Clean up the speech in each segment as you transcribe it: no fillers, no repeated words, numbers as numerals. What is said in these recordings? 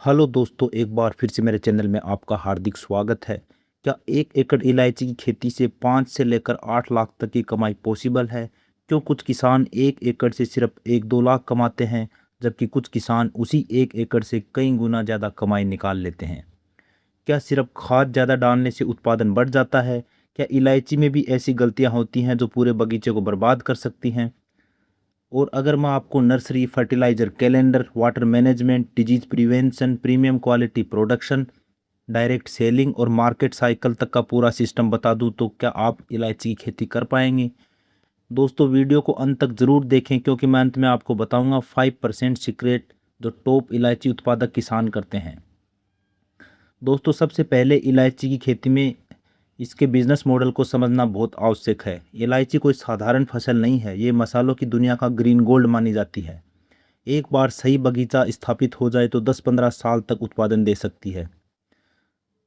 Hello दोस्तों, एक बार फिर से मेरे चैनल में आपका हार्दिक स्वागत है। क्या 1 एकड़ इलायची की खेती से 5 से लेकर 8 लाख तक की कमाई पॉसिबल है? क्यों कुछ किसान 1 एकड़ से सिर्फ 1-2 लाख कमाते हैं, जबकि कुछ किसान उसी 1 एकड़ से कई गुना ज़्यादा कमाई निकाल लेते हैं? क्या सिर्फ खाद ज़्यादा डालने से उत्पादन बढ़ जाता है? क्या इलायची में भी ऐसी गलतियाँ होती हैं जो पूरे बगीचे को बर्बाद कर सकती हैं? और अगर मैं आपको nursery, fertiliser, calendar, water management, disease prevention, premium quality production, direct selling और मार्केट साइकिल तक का पूरा सिस्टम बता दूं, तो क्या आप इलायची की खेती कर पाएंगे? दोस्तों, वीडियो को अंत तक ज़रूर देखें, क्योंकि मैं अंत में आपको बताऊंगा 5% सीक्रेट जो टॉप इलायची उत्पादक किसान करते हैं। दोस्तों, सबसे पहले इलायची की खेती में इसके बिजनेस मॉडल को समझना बहुत आवश्यक है। इलायची कोई साधारण फसल नहीं है, ये मसालों की दुनिया का ग्रीन गोल्ड मानी जाती है। एक बार सही बगीचा स्थापित हो जाए तो 10-15 साल तक उत्पादन दे सकती है।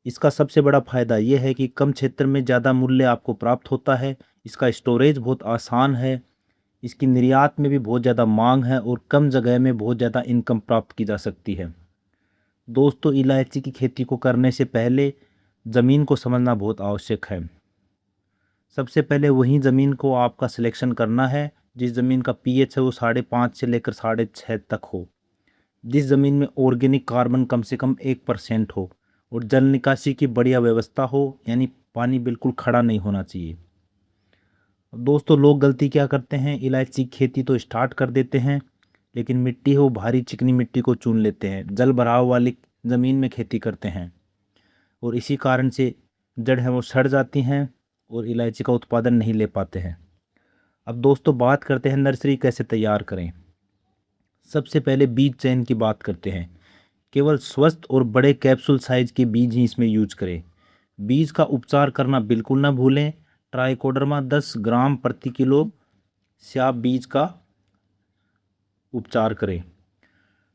इसका सबसे बड़ा फायदा यह है कि कम क्षेत्र में ज़्यादा मूल्य आपको प्राप्त होता है। इसका स्टोरेज बहुत आसान है। इसकी निर्यात में भी बहुत ज़्यादा मांग है और कम जगह में बहुत ज़्यादा इनकम प्राप्त की जा सकती है। दोस्तों, इलायची की खेती को करने से पहले ज़मीन को समझना बहुत आवश्यक है। सबसे पहले वही ज़मीन को आपका सिलेक्शन करना है जिस ज़मीन का पीएच है वो 5.5 से लेकर 6.5 तक हो, जिस ज़मीन में ऑर्गेनिक कार्बन कम से कम 1% हो और जल निकासी की बढ़िया व्यवस्था हो, यानी पानी बिल्कुल खड़ा नहीं होना चाहिए। दोस्तों, लोग गलती क्या करते हैं, इलायची की खेती तो स्टार्ट कर देते हैं, लेकिन मिट्टी है वो भारी चिकनी मिट्टी को चुन लेते हैं, जल भराव वाली ज़मीन में खेती करते हैं और इसी कारण से जड़ है वो सड़ जाती हैं और इलायची का उत्पादन नहीं ले पाते हैं। अब दोस्तों, बात करते हैं नर्सरी कैसे तैयार करें। सबसे पहले बीज चयन की बात करते हैं। केवल स्वस्थ और बड़े कैप्सूल साइज के बीज ही इसमें यूज करें। बीज का उपचार करना बिल्कुल ना भूलें। ट्राइकोडर्मा 10 ग्राम प्रति किलो से आप बीज का उपचार करें।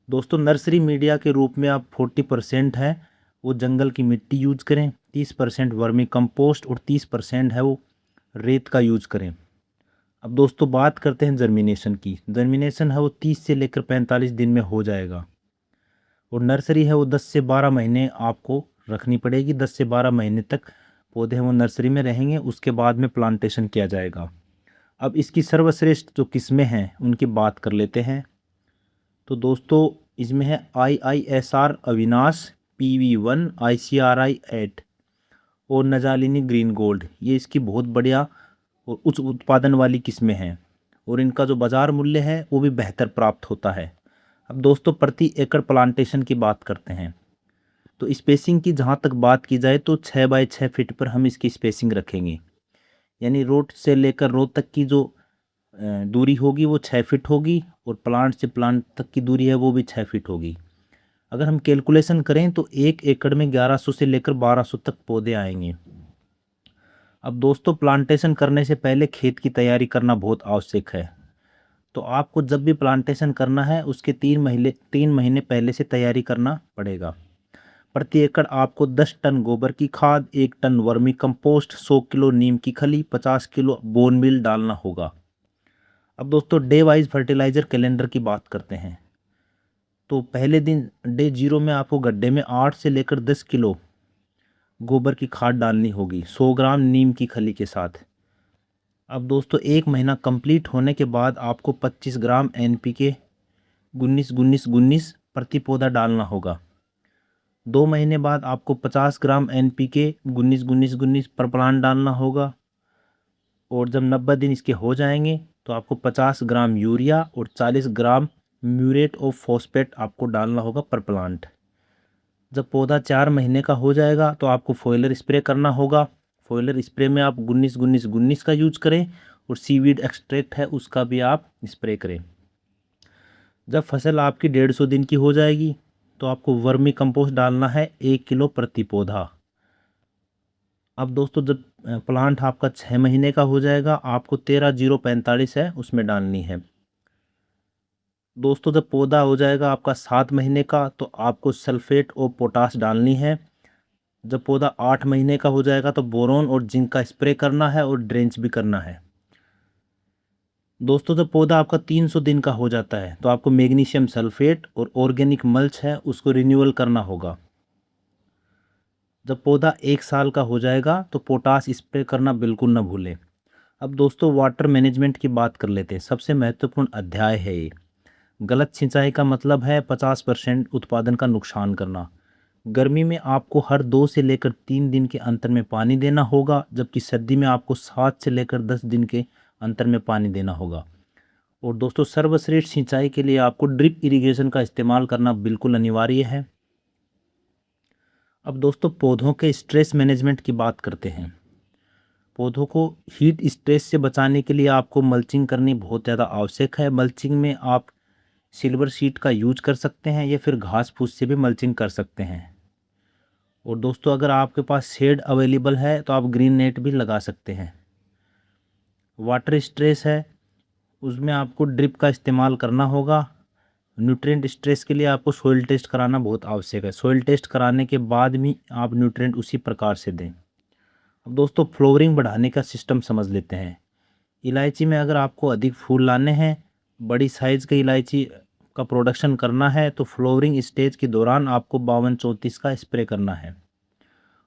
दोस्तों, नर्सरी मीडिया के रूप में आप 40% है वो जंगल की मिट्टी यूज करें, 30% वर्मी कंपोस्ट और 30% है वो रेत का यूज करें। अब दोस्तों, बात करते हैं जर्मिनेशन की। जर्मिनेशन है वो 30 से लेकर 45 दिन में हो जाएगा और नर्सरी है वो 10 से 12 महीने आपको रखनी पड़ेगी। 10 से 12 महीने तक पौधे हैं वो नर्सरी में रहेंगे, उसके बाद में प्लांटेशन किया जाएगा। अब इसकी सर्वश्रेष्ठ जो किस्में हैं उनकी बात कर लेते हैं। तो दोस्तों, इसमें है IISR अविनाश, PV1, ICRI 8 और नजालिनी ग्रीन गोल्ड। ये इसकी बहुत बढ़िया और उच्च उत्पादन वाली किस्में हैं और इनका जो बाज़ार मूल्य है वो भी बेहतर प्राप्त होता है। अब दोस्तों, प्रति एकड़ प्लांटेशन की बात करते हैं। तो स्पेसिंग की जहाँ तक बात की जाए तो 6 बाय 6 फीट पर हम इसकी स्पेसिंग रखेंगे, यानी रोड से लेकर रोड तक की जो दूरी होगी वो 6 फीट होगी और प्लांट से प्लांट तक की दूरी है वो भी 6 फीट होगी। अगर हम कैलकुलेशन करें तो 1 एकड़ में 1100 से लेकर 1200 तक पौधे आएंगे। अब दोस्तों, प्लांटेशन करने से पहले खेत की तैयारी करना बहुत आवश्यक है। तो आपको जब भी प्लांटेशन करना है उसके 3 महीने पहले से तैयारी करना पड़ेगा। प्रति एकड़ आपको 10 टन गोबर की खाद, 1 टन वर्मी कंपोस्ट, 100 किलो नीम की खली, 50 किलो बोन मील डालना होगा। अब दोस्तों, डे वाइज फर्टिलाइजर कैलेंडर की बात करते हैं। तो पहले दिन डे 0 में आपको गड्ढे में 8 से लेकर 10 किलो गोबर की खाद डालनी होगी, 100 ग्राम नीम की खली के साथ। अब दोस्तों, 1 महीना कंप्लीट होने के बाद आपको 25 ग्राम NPK 19-19-19 प्रति पौधा डालना होगा। 2 महीने बाद आपको 50 ग्राम NPK 19-19-19 पर प्लांट डालना होगा और जब 90 दिन इसके हो जाएंगे तो आपको 50 ग्राम यूरिया और 40 ग्राम म्यूरेट ऑफ फॉस्फेट आपको डालना होगा पर प्लांट। जब पौधा 4 महीने का हो जाएगा तो आपको फॉयलर स्प्रे करना होगा। फॉयलर स्प्रे में आप 19-19-19 का यूज करें और सीवीड एक्सट्रैक्ट है उसका भी आप स्प्रे करें। जब फसल आपकी 150 दिन की हो जाएगी तो आपको वर्मी कंपोस्ट डालना है 1 किलो प्रति पौधा। अब दोस्तों, जब प्लांट आपका 6 महीने का हो जाएगा आपको 13-0-45 है उसमें डालनी है। दोस्तों, जब पौधा हो जाएगा आपका 7 महीने का तो आपको सल्फेट और पोटास डालनी है। जब पौधा 8 महीने का हो जाएगा तो बोरोन और जिंक का स्प्रे करना है और ड्रेंच भी करना है। दोस्तों जब पौधा आपका 300 दिन का हो जाता है तो आपको मैग्नीशियम सल्फेट और ऑर्गेनिक मल्च है उसको रिन्यूअल करना होगा। जब पौधा 1 साल का हो जाएगा तो पोटास स्प्रे करना बिल्कुल ना भूलें। अब दोस्तों वाटर मैनेजमेंट की बात कर लेते हैं। सबसे महत्वपूर्ण अध्याय है ये। गलत सिंचाई का मतलब है 50% उत्पादन का नुकसान करना। गर्मी में आपको हर 2 से लेकर 3 दिन के अंतर में पानी देना होगा, जबकि सर्दी में आपको 7 से लेकर 10 दिन के अंतर में पानी देना होगा। और दोस्तों सर्वश्रेष्ठ सिंचाई के लिए आपको ड्रिप इरिगेशन का इस्तेमाल करना बिल्कुल अनिवार्य है। अब दोस्तों पौधों के स्ट्रेस मैनेजमेंट की बात करते हैं। पौधों को हीट स्ट्रेस से बचाने के लिए आपको मल्चिंग करनी बहुत ज़्यादा आवश्यक है। मल्चिंग में आप सिल्वर शीट का यूज कर सकते हैं या फिर घास फूस से भी मल्चिंग कर सकते हैं। और दोस्तों अगर आपके पास शेड अवेलेबल है तो आप ग्रीन नेट भी लगा सकते हैं। वाटर स्ट्रेस है, उसमें आपको ड्रिप का इस्तेमाल करना होगा। न्यूट्रिएंट स्ट्रेस के लिए आपको सोइल टेस्ट कराना बहुत आवश्यक है। सोइल टेस्ट कराने के बाद भी आप न्यूट्रिएंट उसी प्रकार से दें। अब दोस्तों फ्लोवरिंग बढ़ाने का सिस्टम समझ लेते हैं। इलायची में अगर आपको अधिक फूल लाने हैं, बड़ी साइज़ की इलायची का प्रोडक्शन करना है, तो फ्लोवरिंग स्टेज के दौरान आपको 52-34 का स्प्रे करना है।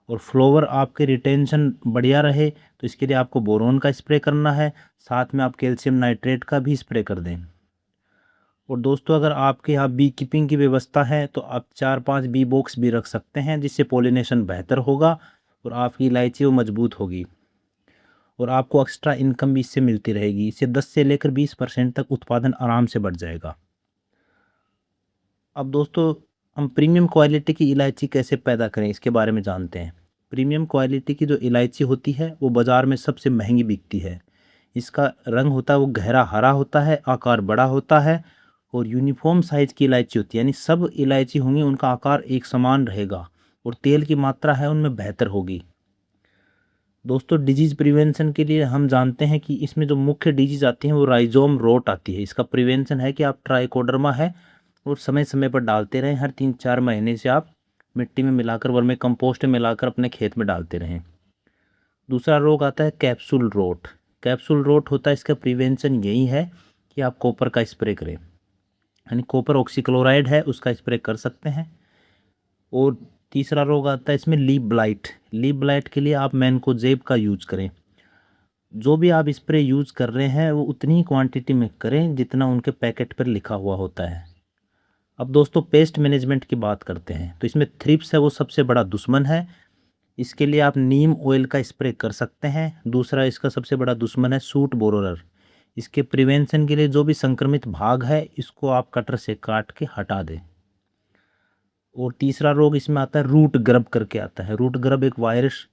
और फ्लोवर आपके रिटेंशन बढ़िया रहे तो इसके लिए आपको बोरोन का स्प्रे करना है। साथ में आप कैल्शियम नाइट्रेट का भी स्प्रे कर दें। और दोस्तों अगर आपके यहाँ बी कीपिंग की व्यवस्था है तो आप 4-5 बी बॉक्स भी रख सकते हैं, जिससे पोलिनेशन बेहतर होगा और आपकी इलायची वो मजबूत होगी और आपको एक्स्ट्रा इनकम भी इससे मिलती रहेगी। इससे 10 से लेकर 20% तक उत्पादन आराम से बढ़ जाएगा। अब दोस्तों हम प्रीमियम क्वालिटी की इलायची कैसे पैदा करें इसके बारे में जानते हैं। प्रीमियम क्वालिटी की जो इलायची होती है वो बाज़ार में सबसे महंगी बिकती है। इसका रंग होता है वो गहरा हरा होता है, आकार बड़ा होता है और यूनिफॉर्म साइज़ की इलायची होती है, यानी सब इलायची होंगी उनका आकार एक समान रहेगा और तेल की मात्रा है उनमें बेहतर होगी। दोस्तों डिजीज़ प्रिवेंशन के लिए हम जानते हैं कि इसमें जो मुख्य डिजीज़ आती हैं वो राइजोम रोट आती है। इसका प्रिवेंशन है कि आप ट्राइकोडर्मा है और समय समय पर डालते रहें। हर 3-4 महीने से आप मिट्टी में मिलाकर, वर्मी कंपोस्ट में मिलाकर अपने खेत में डालते रहें। दूसरा रोग आता है कैप्सूल रोट। कैप्सूल रोट होता है, इसका प्रिवेंशन यही है कि आप कॉपर का स्प्रे करें, यानी कॉपर ऑक्सीक्लोराइड है उसका स्प्रे कर सकते हैं। और तीसरा रोग आता है इसमें लीफ ब्लाइट। लीफ ब्लाइट के लिए आप मैनकोजेब का यूज करें। जो भी आप स्प्रे यूज कर रहे हैं वो उतनी ही क्वांटिटी में करें जितना उनके पैकेट पर लिखा हुआ होता है। अब दोस्तों पेस्ट मैनेजमेंट की बात करते हैं तो इसमें थ्रिप्स है वो सबसे बड़ा दुश्मन है। इसके लिए आप नीम ऑयल का स्प्रे कर सकते हैं। दूसरा इसका सबसे बड़ा दुश्मन है सूट बोरोर। इसके प्रिवेंशन के लिए जो भी संक्रमित भाग है इसको आप कटर से काट के हटा दें। और तीसरा रोग इसमें आता है रूट ग्रब करके आता है। रूट ग्रब एक वायरस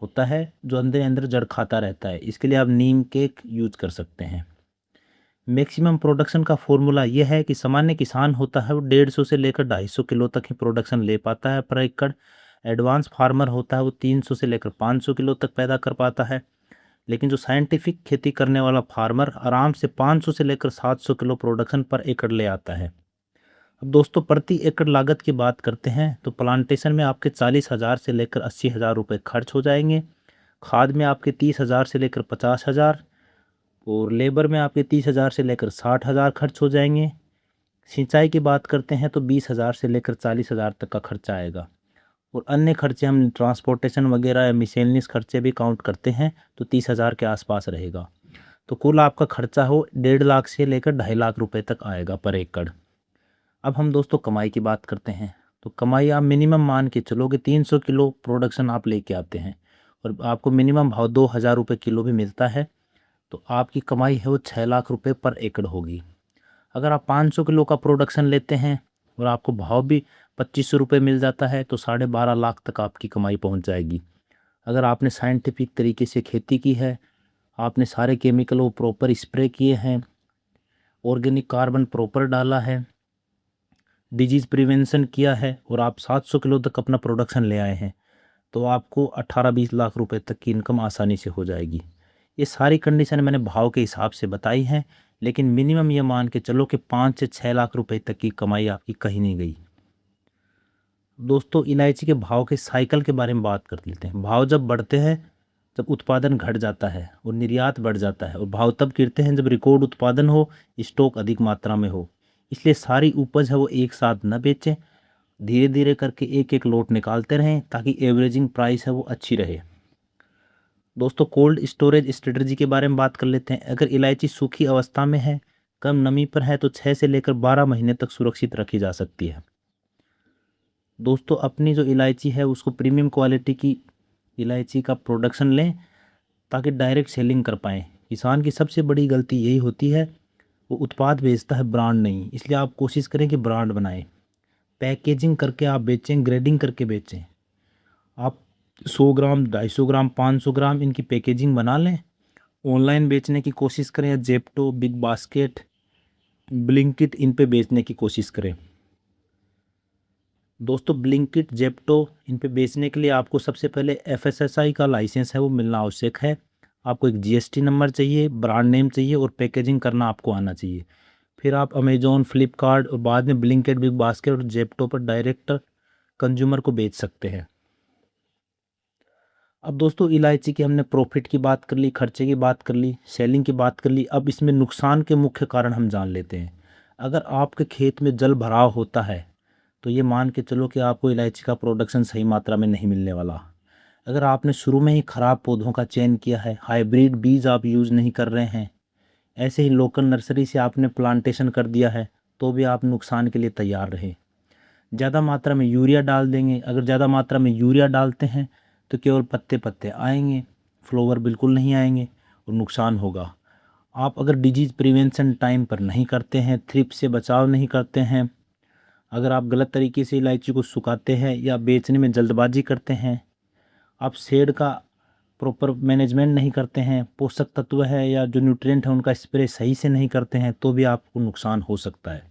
होता है जो अंदर अंदर जड़ खाता रहता है। इसके लिए आप नीम केक यूज कर सकते हैं। मैक्सिमम प्रोडक्शन का फॉर्मूला यह है कि सामान्य किसान होता है वो 150 से लेकर 250 किलो तक ही प्रोडक्शन ले पाता है पर एकड़। एडवांस फार्मर होता है वो 300 से लेकर 500 किलो तक पैदा कर पाता है। लेकिन जो साइंटिफिक खेती करने वाला फार्मर आराम से 500 से लेकर 700 किलो प्रोडक्शन पर एकड़ ले आता है। अब दोस्तों प्रति एकड़ लागत की बात करते हैं तो प्लांटेशन में आपके 40,000 से लेकर 80,000 रुपये खर्च हो जाएंगे। खाद में आपके 30,000 से लेकर 50,000 और लेबर में आपके 30,000 से लेकर 60,000 खर्च हो जाएंगे। सिंचाई की बात करते हैं तो 20,000 से लेकर 40,000 तक का खर्चा आएगा। और अन्य खर्चे हम ट्रांसपोर्टेशन वगैरह या मिसेलनियस खर्चे भी काउंट करते हैं तो 30,000 के आसपास रहेगा। तो कुल आपका खर्चा हो 1.5 लाख से लेकर 2.5 लाख रुपए तक आएगा पर एकड़। अब हम दोस्तों कमाई की बात करते हैं तो कमाई आप मिनिमम मान के चलोगे 300 किलो प्रोडक्शन आप लेके आते हैं और आपको मिनिमम भाव 2,000 रुपये किलो भी मिलता है तो आपकी कमाई है वो 6 लाख रुपए पर एकड़ होगी। अगर आप 500 किलो का प्रोडक्शन लेते हैं और आपको भाव भी 2500 रुपये मिल जाता है तो 12.5 लाख तक आपकी कमाई पहुंच जाएगी। अगर आपने साइंटिफिक तरीके से खेती की है, आपने सारे केमिकल वो प्रॉपर स्प्रे किए हैं, ऑर्गेनिक कार्बन प्रॉपर डाला है, डिजीज़ प्रिवेंशन किया है और आप 700 किलो तक अपना प्रोडक्शन ले आए हैं तो आपको 18-20 लाख रुपए तक की इनकम आसानी से हो जाएगी। ये सारी कंडीशन मैंने भाव के हिसाब से बताई हैं, लेकिन मिनिमम ये मान के चलो कि 5 से 6 लाख रुपए तक की कमाई आपकी कहीं नहीं गई। दोस्तों इलायची के भाव के साइकिल के बारे में बात कर लेते हैं। भाव जब बढ़ते हैं जब उत्पादन घट जाता है और निर्यात बढ़ जाता है, और भाव तब गिरते हैं जब रिकॉर्ड उत्पादन हो, स्टॉक अधिक मात्रा में हो। इसलिए सारी उपज है वो एक साथ न बेचें, धीरे धीरे करके एक एक लोट निकालते रहें ताकि एवरेजिंग प्राइस है वो अच्छी रहे। दोस्तों कोल्ड स्टोरेज स्ट्रेटजी के बारे में बात कर लेते हैं। अगर इलायची सूखी अवस्था में है, कम नमी पर है, तो 6 से लेकर 12 महीने तक सुरक्षित रखी जा सकती है। दोस्तों अपनी जो इलायची है उसको प्रीमियम क्वालिटी की इलायची का प्रोडक्शन लें ताकि डायरेक्ट सेलिंग कर पाएँ। किसान की सबसे बड़ी गलती यही होती है, वो उत्पाद बेचता है, ब्रांड नहीं। इसलिए आप कोशिश करें कि ब्रांड बनाएं, पैकेजिंग करके आप बेचें, ग्रेडिंग करके बेचें। आप 100 ग्राम, 250 ग्राम, 500 ग्राम इनकी पैकेजिंग बना लें, ऑनलाइन बेचने की कोशिश करें, या जेप्टो, बिग बास्केट, ब्लिंकिट इन पे बेचने की कोशिश करें। दोस्तों ब्लिंकिट, जेप्टो इन पे बेचने के लिए आपको सबसे पहले FSSAI का लाइसेंस है वो मिलना आवश्यक है। आपको एक GST नंबर चाहिए, ब्रांड नेम चाहिए और पैकेजिंग करना आपको आना चाहिए। फिर आप अमेजोन, फ्लिपकार्ट और बाद में ब्लिंकिट, बिग बास्केट और जेप्टो पर डायरेक्ट कंज्यूमर को बेच सकते हैं। अब दोस्तों इलायची की हमने प्रॉफिट की बात कर ली, खर्चे की बात कर ली, सेलिंग की बात कर ली। अब इसमें नुकसान के मुख्य कारण हम जान लेते हैं। अगर आपके खेत में जल भराव होता है तो ये मान के चलो कि आपको इलायची का प्रोडक्शन सही मात्रा में नहीं मिलने वाला। अगर आपने शुरू में ही ख़राब पौधों का चयन किया है, हाइब्रिड बीज आप यूज़ नहीं कर रहे हैं, ऐसे ही लोकल नर्सरी से आपने प्लांटेशन कर दिया है, तो भी आप नुकसान के लिए तैयार रहें। ज़्यादा मात्रा में यूरिया डाल देंगे, अगर ज़्यादा मात्रा में यूरिया डालते हैं तो केवल पत्ते पत्ते आएंगे, फ्लावर बिल्कुल नहीं आएंगे और नुकसान होगा। आप अगर डिजीज़ प्रिवेंशन टाइम पर नहीं करते हैं, थ्रिप्स से बचाव नहीं करते हैं, अगर आप गलत तरीके से इलायची को सुखाते हैं या बेचने में जल्दबाजी करते हैं, आप शेड का प्रॉपर मैनेजमेंट नहीं करते हैं, पोषक तत्व है या जो न्यूट्रिएंट है उनका स्प्रे सही से नहीं करते हैं, तो भी आपको नुकसान हो सकता है।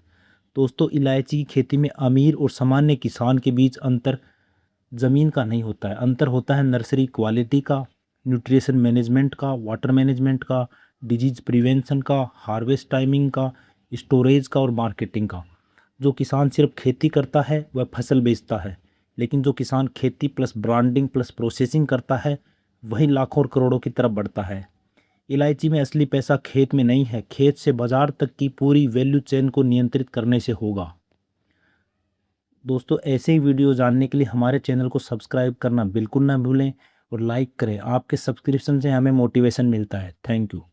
दोस्तों इलायची की खेती में अमीर और सामान्य किसान के बीच अंतर ज़मीन का नहीं होता है, अंतर होता है नर्सरी क्वालिटी का, न्यूट्रिशन मैनेजमेंट का, वाटर मैनेजमेंट का, डिजीज़ प्रिवेंशन का, हार्वेस्ट टाइमिंग का, स्टोरेज का और मार्केटिंग का। जो किसान सिर्फ खेती करता है वह फसल बेचता है, लेकिन जो किसान खेती प्लस ब्रांडिंग प्लस प्रोसेसिंग करता है वही लाखों और करोड़ों की तरफ बढ़ता है। इलायची में असली पैसा खेत में नहीं है, खेत से बाजार तक की पूरी वैल्यू चेन को नियंत्रित करने से होगा। दोस्तों ऐसे ही वीडियो जानने के लिए हमारे चैनल को सब्सक्राइब करना बिल्कुल ना भूलें और लाइक करें। आपके सब्सक्रिप्शन से हमें मोटिवेशन मिलता है। Thank you.